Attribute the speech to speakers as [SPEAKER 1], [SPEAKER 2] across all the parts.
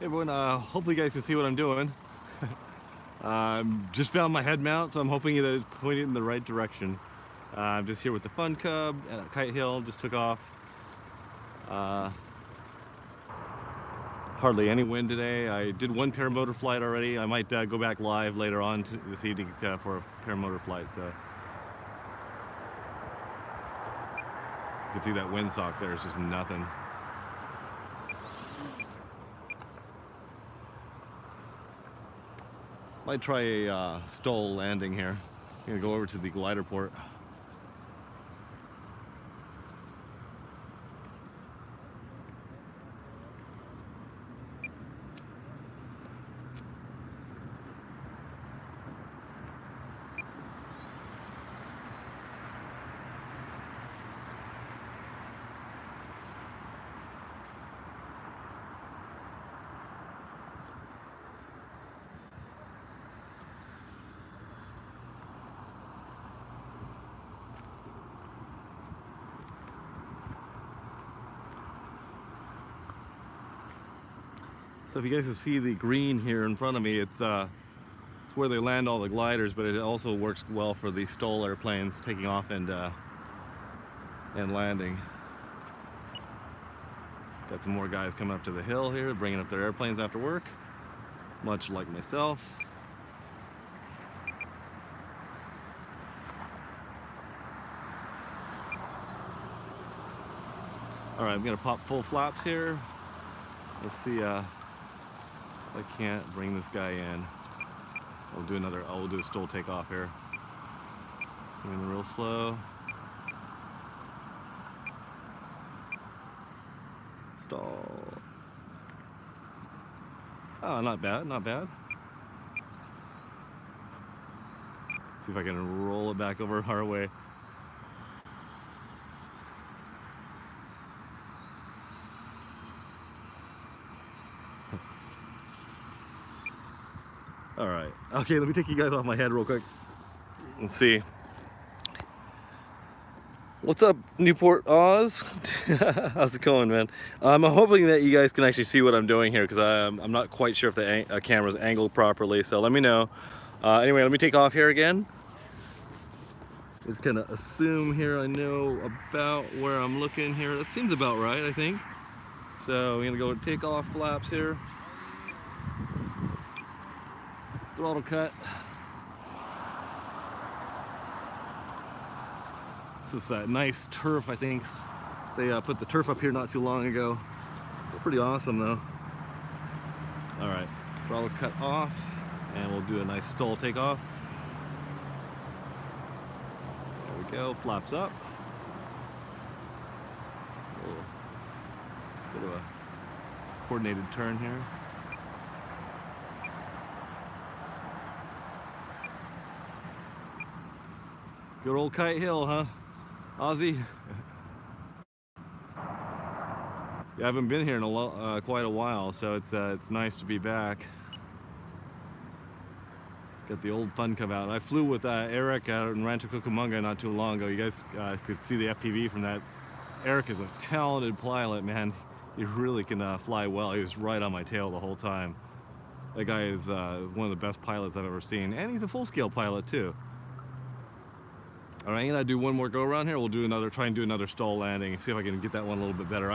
[SPEAKER 1] Hey everyone, hopefully you guys can see what I'm doing. Just found my head mount, so I'm hoping that it's pointed in the right direction. I'm just here with the Funcub at Kite Hill, just took off. Hardly any wind today. I did one paramotor flight already. I might go back live later on this evening for a paramotor flight. So you can see that windsock there is just nothing. Might try a stall landing here. I'm gonna go over to the glider port. So if you guys can see the green here in front of me, it's where they land all the gliders, but it also works well for the STOL airplanes taking off and landing. Got some more guys coming up to the hill here, bringing up their airplanes after work, much like myself. All right, I'm gonna pop full flaps here. Let's see if I can't bring this guy in. We'll do a STOL takeoff here. Going real slow. Stall. Oh, not bad, not bad. See if I can roll it back over our way. All right, okay, let me take you guys off my head real quick. Let's see. What's up, Newport, Oz? How's it going, man? I'm hoping that you guys can actually see what I'm doing here because I'm not quite sure if the camera's angled properly, so let me know. Anyway, let me take off here again. Just kind of assume here I know about where I'm looking here. That seems about right, I think. So I'm gonna go take off flaps here. Throttle cut. This is that nice turf, I think. They put the turf up here not too long ago. They're pretty awesome though. All right, throttle cut off, and we'll do a nice STOL takeoff. There we go, flaps up. A little bit of a coordinated turn here. Good old Kite Hill, huh, Ozzy? Yeah, I haven't been here in quite a while, so it's nice to be back. Got the old Funcub out. I flew with Eric out in Rancho Cucamonga not too long ago. You guys could see the FPV from that. Eric is a talented pilot, man. He really can fly well. He was right on my tail the whole time. That guy is one of the best pilots I've ever seen, and he's a full-scale pilot too. All right, I'm gonna do one more go around here. We'll try and do another STOL landing. See if I can get that one a little bit better.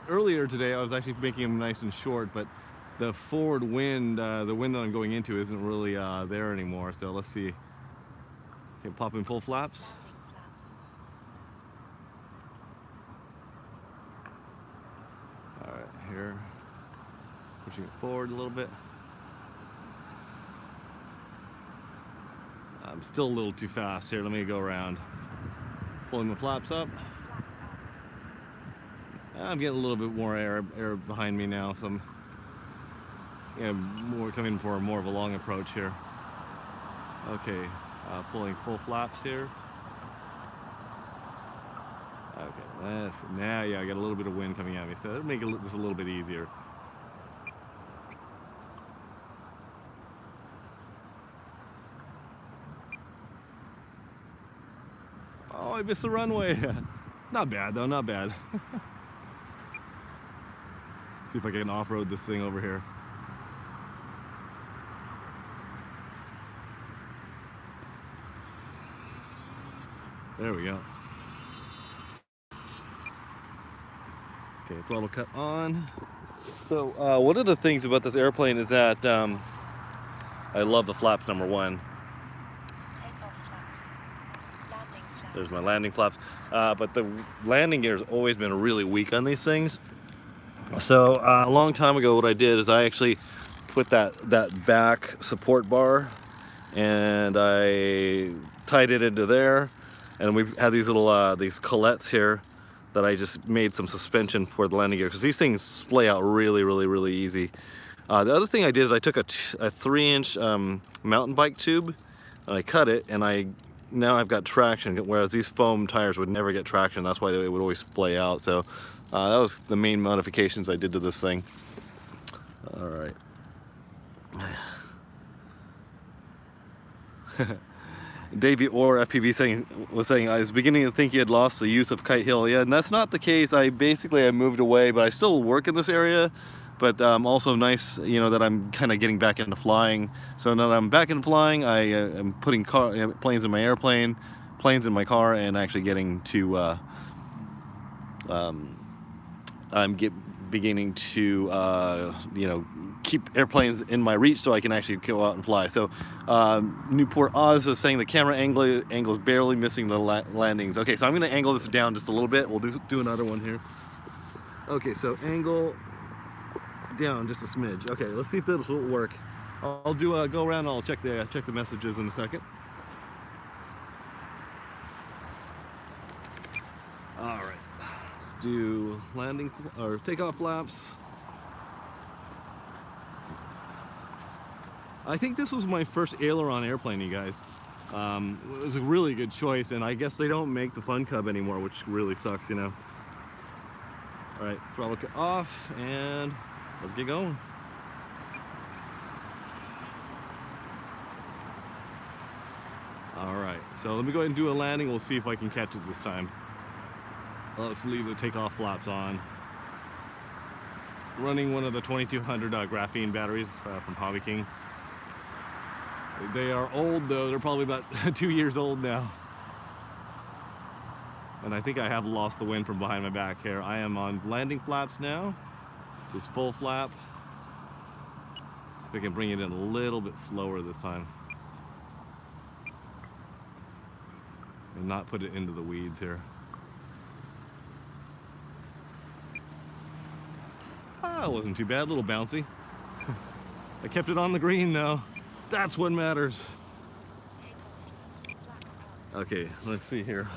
[SPEAKER 1] Earlier today, I was actually making them nice and short, but the forward wind, the wind that I'm going into isn't really there anymore. So let's see. Okay, pop in full flaps. All right, here, pushing it forward a little bit. I'm still a little too fast here. Let me go around. Pulling the flaps up. I'm getting a little bit more air behind me now, so I'm coming for more of a long approach here. Okay, pulling full flaps here. Okay, now yeah, I got a little bit of wind coming at me, so it'll make this a little bit easier. Oh, I missed the runway. Not bad though, not bad. See See if I can off-road this thing over here. There we go. Okay, throttle cut on. So one of the things about this airplane is that I love the flaps, number one. There's my landing flaps. But the landing gear has always been really weak on these things. So a long time ago, what I did is I actually put that back support bar and I tied it into there. And we have these little these colettes here that I just made some suspension for the landing gear, because these things splay out really easy. The other thing I did is I took a 3-inch mountain bike tube and I cut it, and now I've got traction, whereas these foam tires would never get traction. That's why they would always splay out. So that was the main modifications I did to this thing. All right. Davey Orr FPV was saying, I was beginning to think he had lost the use of Kite Hill. Yeah, and that's not the case. I moved away, but I still work in this area. But also nice, you know, that I'm kind of getting back into flying. So now that I'm back in flying, I am putting planes in my airplane, planes in my car, and actually getting to, beginning to, you know, keep airplanes in my reach so I can actually go out and fly. So Newport Oz is saying the camera angle is barely missing the landings. Okay, so I'm going to angle this down just a little bit. We'll do another one here. Okay, so angle down just a smidge. Okay, let's see if this will work. I'll do a go around and I'll check the messages in a second. All right, let's do landing or takeoff flaps. I think this was my first aileron airplane, you guys. It was a really good choice, and I guess they don't make the Funcub anymore, which really sucks, you know. All right, throttle cut off, and let's get going. All right, so let me go ahead and do a landing. We'll see if I can catch it this time. Let's leave the takeoff flaps on. Running one of the 2200 graphene batteries from Hobby King. They are old though, they're probably about 2 years old now. And I think I have lost the wind from behind my back here. I am on landing flaps now, just full flap. See if I can bring it in a little bit slower this time. And not put it into the weeds here. It wasn't too bad, a little bouncy. I kept it on the green though. That's what matters. Okay, let's see here.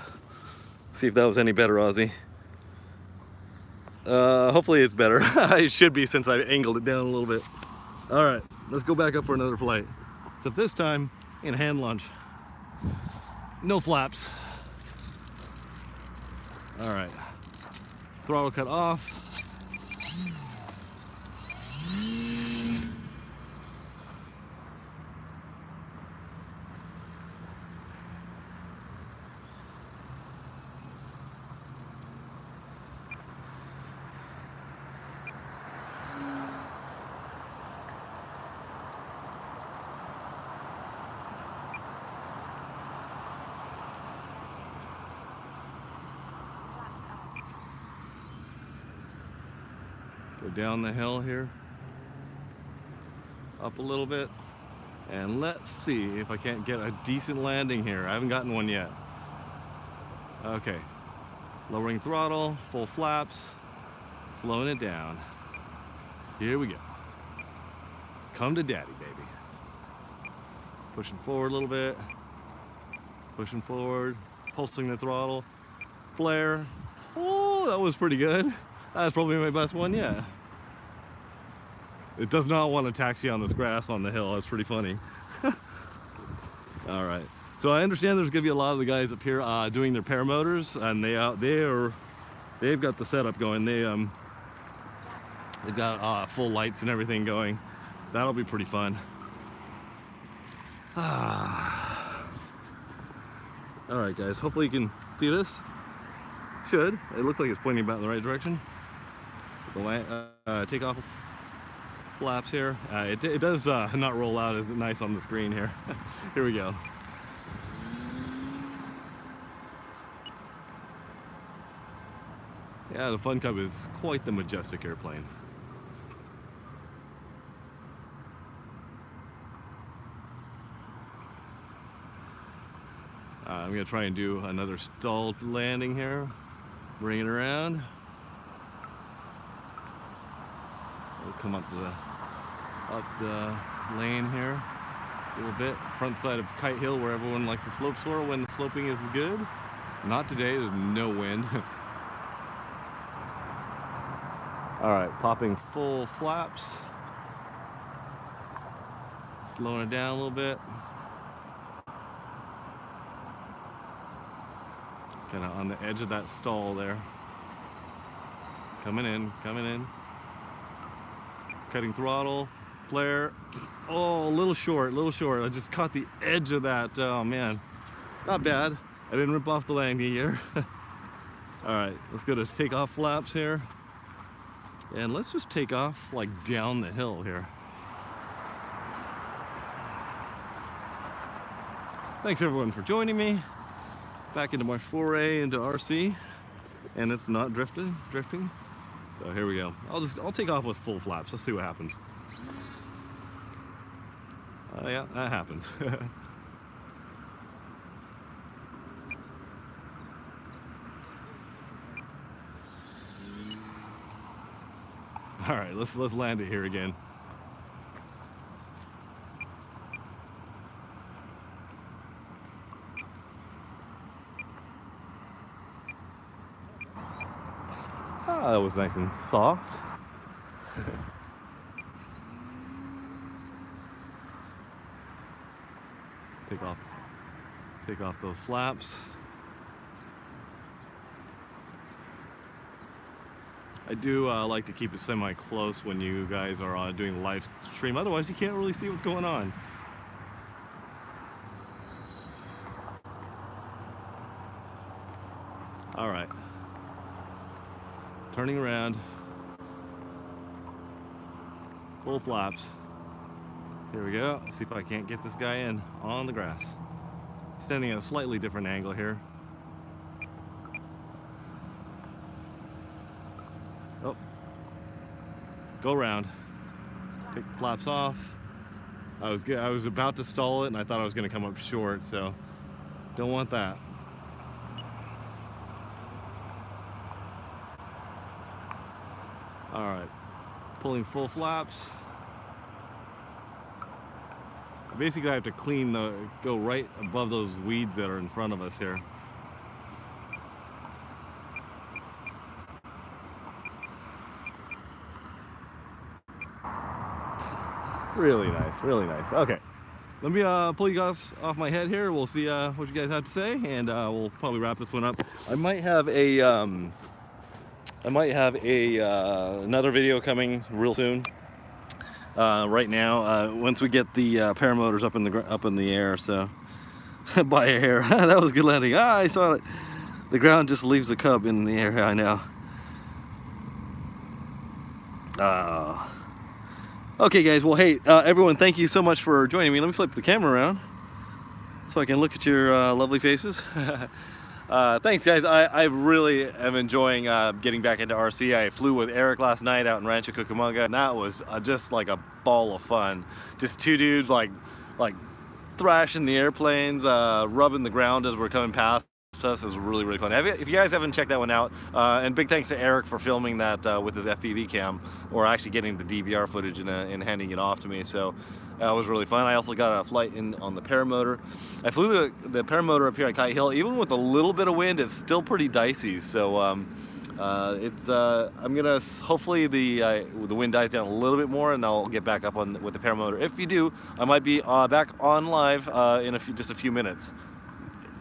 [SPEAKER 1] See if that was any better, Ozzy. Hopefully it's better. It should be, since I angled it down a little bit. All right, let's go back up for another flight. Except this time in hand launch. No flaps. All right, throttle cut off. Go down the hill here, up a little bit, and let's see if I can't get a decent landing here. I haven't gotten one yet. Okay, lowering throttle, full flaps, slowing it down. Here we go. Come to daddy, baby. Pushing forward a little bit, pushing forward, pulsing the throttle, flare. Oh, that was pretty good. That's probably my best one yet. It does not want to taxi on this grass on the hill. That's pretty funny. All right. So I understand there's going to be a lot of the guys up here doing their paramotors, and they've got the setup going. They've got full lights and everything going. That'll be pretty fun. All right, guys. Hopefully you can see this. Should. It looks like it's pointing about in the right direction. The takeoff flaps here. It does not roll out as nice on the screen here. Here we go. Yeah, the Funcub is quite the majestic airplane. I'm gonna try and do another stalled landing here. Bring it around. We'll come up the lane here a little bit. Front side of Kite Hill, where everyone likes to slope soar when the sloping is good. Not today, there's no wind. All right, popping full flaps. Slowing it down a little bit. Kind of on the edge of that stall there. Coming in, coming in. Cutting throttle, flare. Oh, a little short, a little short. I just caught the edge of that. Oh man, not bad. I didn't rip off the landing gear. All right, let's go to takeoff flaps here. And let's just take off like down the hill here. Thanks everyone for joining me. Back into my foray into RC, and it's not drifting. So here we go. I'll take off with full flaps. Let's see what happens. Yeah, that happens. All right, let's land it here again. Ah, that was nice and soft. Take off those flaps. I do like to keep it semi-close when you guys are doing the live stream. Otherwise, you can't really see what's going on. All right. Turning around. Full flaps. Here we go. Let's see if I can't get this guy in on the grass. Standing at a slightly different angle here. Oh. Go around. Take the flaps off. I was about to stall it and I thought I was going to come up short, so don't want that. All right. Pulling full flaps. Basically, I have to go right above those weeds that are in front of us here. Really nice, really nice. Okay, let me pull you guys off my head here. We'll see what you guys have to say, and we'll probably wrap this one up. I might have another video coming real soon. Right now, once we get the paramotors up in the air, so by a hair. That was a good landing. Ah, I saw it. The ground just leaves the cub in the air. I know. Okay, guys. Well, hey, everyone, thank you so much for joining me. Let me flip the camera around so I can look at your lovely faces. Thanks, guys. I really am enjoying getting back into RC. I flew with Eric last night out in Rancho Cucamonga, and that was just like a ball of fun. Just two dudes like thrashing the airplanes, rubbing the ground as we're coming past us. It was really, really fun. If you guys haven't checked that one out, and big thanks to Eric for filming that with his FPV cam, or actually getting the DVR footage and handing it off to me. So that was really fun. I also got a flight in on the paramotor. I flew the paramotor up here at Kite Hill. Even with a little bit of wind, it's still pretty dicey. So I'm gonna hopefully the wind dies down a little bit more, and I'll get back up with the paramotor. If you do, I might be back on live in just a few minutes.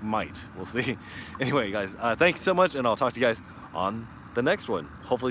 [SPEAKER 1] We'll see. Anyway, guys, thanks so much, and I'll talk to you guys on the next one. Hopefully